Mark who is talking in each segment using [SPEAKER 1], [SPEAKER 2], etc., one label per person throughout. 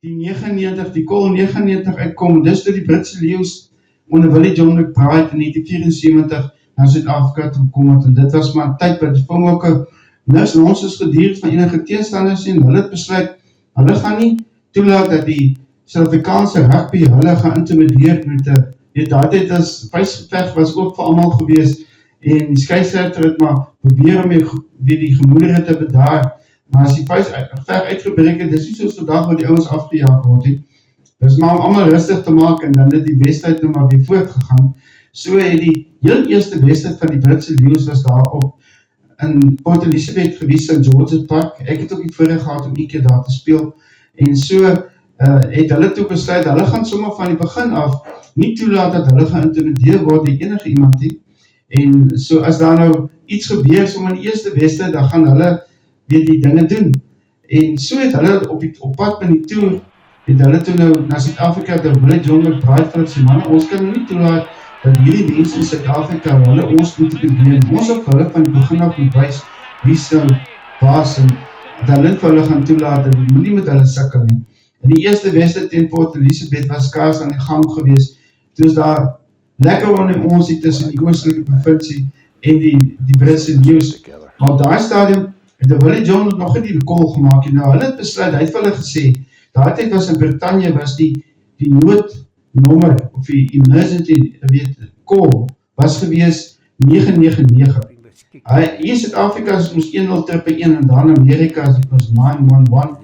[SPEAKER 1] die 99, die Call 99 uitkom, dis toe die Britse leeu's onder Willie John McBride in 1974 na Suid-Afrika toe kom het, en dit was maar tyd wat die Springbokke niks ons is geduur van enige teestanders en hulle het besluit, hulle gaan nie toelaat dat die Suid-Afrikaanse rugby hulle gaan intimideer met daardie vuisgeveg was ook vir almal gewees, en die skeieregter het maar probeer om weer die gemoedere te bedaar, maar as die vuisgeveg uitgebreek het, dis nie soos vandag waar die ouens afgejaag word nie. Dis maar om allemaal rustig te maak en dan het die wedstryd nou maar weer voortgegaan. So het die heel eerste wedstryd van die Britse leeu's was daar op in Port Elizabeth gewees in George's Park. Ek het ook die voorreg gehad om 'n keer daar te speel. En so het hulle toe besluit, hulle gaan sommer van die begin af nie toelaat dat hulle geïntimideer word deur enige iemand nie. En so as daar nou iets gebeur, sommer in die eerste wedstryd, dan gaan hulle weer die dinge doen. En so het hulle op pad met die toer, het hulle toe nou na Suid-Afrika, ter Willie John McBride vir sy manne, ons kan nou nie toelaat dat hierdie mense in Suid-Afrika, hulle ons moet intimideer, ons op hulle van die begin af moet wys, wie sou baas en dat hulle vir hulle gaan toelaat, en die moenie met hulle sukkel nie. In die eerste wedstryd teen Port Elizabeth was skaars aan die gang gewees, toe is daar lekker onder ons tussen die oostelike provinsie en die Britse leeu's. Maar op daai stadium het Willie John nog nie die call gemaak en nou hulle het besluit, hy het vir hulle gesê, daai tyd was in Brittanje was die noodnommer of die emergency call was gewees 999. Hier in Suid-Afrika is ons 10 trippe 1 en dan in Amerika is ons 911.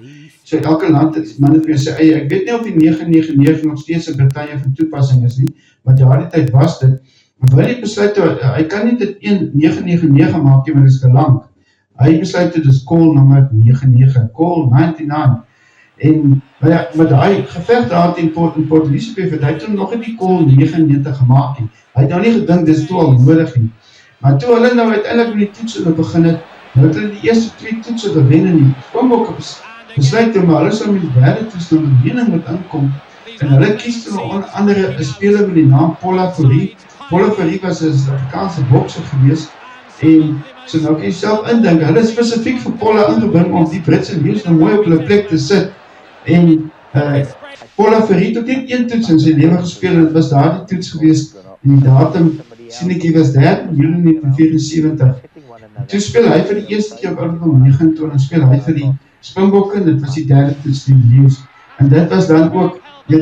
[SPEAKER 1] So elke land het min of meer sy eie. Ek weet nie of die 999 nog steeds in Brittanje van toepassing is nie, maar die tyd was dit. Maar Willie besluit, hy kan nie dit 999 maak, maar dit is te lang. Hy besluit dit is call nummer 99, call 99. En met die geveg daar in Port Elizabeth, hy het toen nog die call 99 gemaakt. Hy het nou nie gedink, dit is toe al nodig nie. Maar toe hulle nou uiteindelik met die toetsen begin het, nou het hulle die eerste 2 toetsen gewen en die Springbokke besluit toe, maar hulle sal met die derde toetsen met die mening moet inkom. En hulle kies toe onder andere een speler met die naam Paula Fourie. Paula Fourie was een Suid-Afrikaanse bokser gewees. En so nou kan jy self indink, hulle is spesifiek vir Paula ingebring om die Britse leeu's nou mooi op hulle plek te sit. En Paula Fourie het ook net 1 toets in sy lewe gespeel en het was daar die toets gewees en die datum, sien ek, was 13 Julie 1974. Toe speel hy vir die eerste keer op ouderdom 29, speel hy vir die Springbokke, dit was die derde toets die leeu's. En dit was dan ook,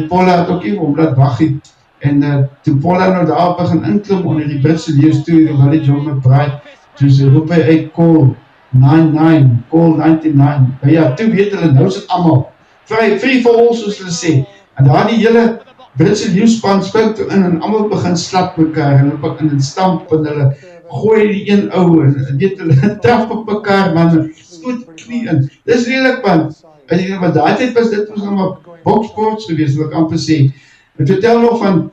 [SPEAKER 1] Paula het ook even om laat wag het. En toe Paula nou daar begin inklim onder die Britse leeu's toe, die Willie John McBride, toe sy roep hy uit call 99, call 99. Maar ja, toe weet hulle, nou is het allemaal free for all, soos hulle sê. En daar die hele Britse leeuwspan spring toe in en allemaal begin slap mekaar en hulle stamp en hulle gooi die een ou en weet hulle traf op mekaar, man, en stoot knie in. Dis redelijk, man. En jy, maar daai tyd was dit nog maar boksports gewees, wil ek amper sê. En vertel nog van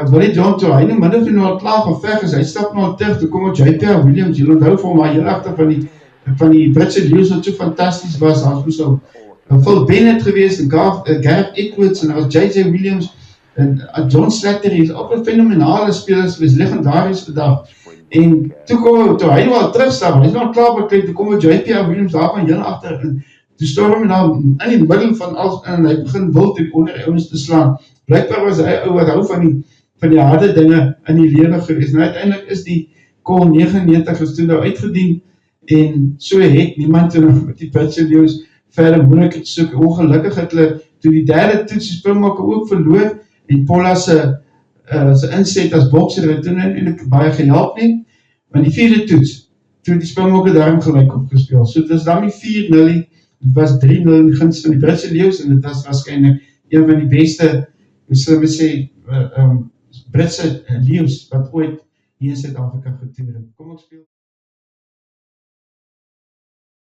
[SPEAKER 1] Willie John toe, hy nou min of nou al klaar geveg is, hy stap nou al terug, toe kom J.P. Williams, jy onthou vir my heel agter van die Britse leeu's wat so fantasties was, daar was so Phil Bennett gewees, en Gareth Edwards, en daar was J.J. Williams, en John Slattery, is ook een fenomenale spelers, was legendarisch vandag. En toe hy nou al terugstap, hy is nou al klaar bekleed, toe kom J.P. Williams daar van heel achter, en toe storm hy nou in die middel van alles, en hy begin wild en onder die ouens te slaan. Blijkbaar was hy ou wat hou van die harde dinge in die lewe gewees. Nou uiteindelik is die call 99 is toe nou uitgedien, en so het niemand toe nog met die Britse leeu's verder moeilik te soek. Ongelukkig het hulle toe die derde toets die Springbokke ook verloor, en Paula se inset as bokser het toen eintlik baie gehelp nie, maar die vierde toets, toe die Springbokke daarom gelyk opgespeel. So dit is dan nie 4-0, dit was 3-0 in die gunst van die Britse leeu's, en dit was waarskynlik een van die beste, hoe sal we sê, Britse leeu's wat ooit hier in Suid-Afrika getoer het. Kom ek speel.